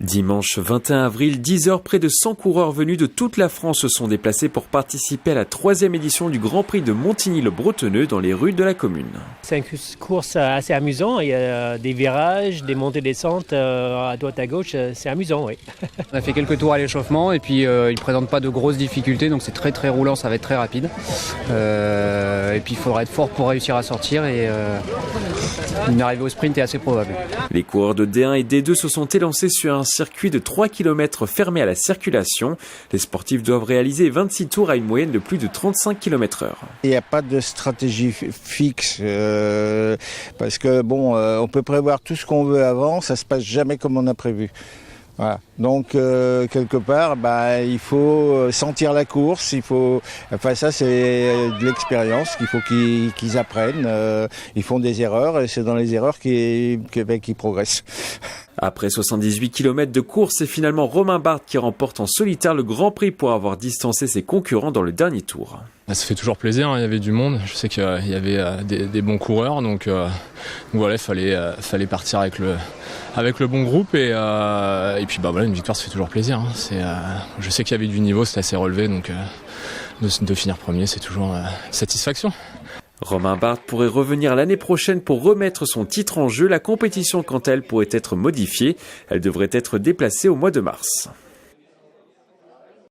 Dimanche 21 avril, 10h, près de 100 coureurs venus de toute la France se sont déplacés pour participer à la 3e édition du Grand Prix de Montigny-le-Bretonneux dans les rues de la commune. C'est une course assez amusante, il y a des virages, des montées-descentes à droite à gauche, c'est amusant, oui. On a fait quelques tours à l'échauffement et puis il ne présente pas de grosses difficultés, donc c'est très très roulant, ça va être très rapide. Et puis il faudra être fort pour réussir à sortir et une arrivée au sprint est assez probable. Les coureurs de D1 et D2 se sont élancés sur un circuit de 3 km fermé à la circulation. Les sportifs doivent réaliser 26 tours à une moyenne de plus de 35 km/h. Il n'y a pas de stratégie fixe parce que on peut prévoir tout ce qu'on veut avant, ça se passe jamais comme on a prévu. Voilà. Donc quelque part, il faut sentir la course, ça c'est de l'expérience qu'il faut qu'ils apprennent. Ils font des erreurs et c'est dans les erreurs qu'ils progressent. Après 78 km de course, c'est finalement Romain Barthes qui remporte en solitaire le Grand Prix pour avoir distancé ses concurrents dans le dernier tour. Ça fait toujours plaisir, il y avait du monde, je sais qu'il y avait des bons coureurs, donc voilà, il fallait partir avec le bon groupe et puis une victoire ça fait toujours plaisir. Je sais qu'il y avait du niveau, c'était assez relevé, donc de finir premier c'est toujours une satisfaction. Romain Barthes pourrait revenir l'année prochaine pour remettre son titre en jeu. La compétition, quant à elle, pourrait être modifiée. Elle devrait être déplacée au mois de mars.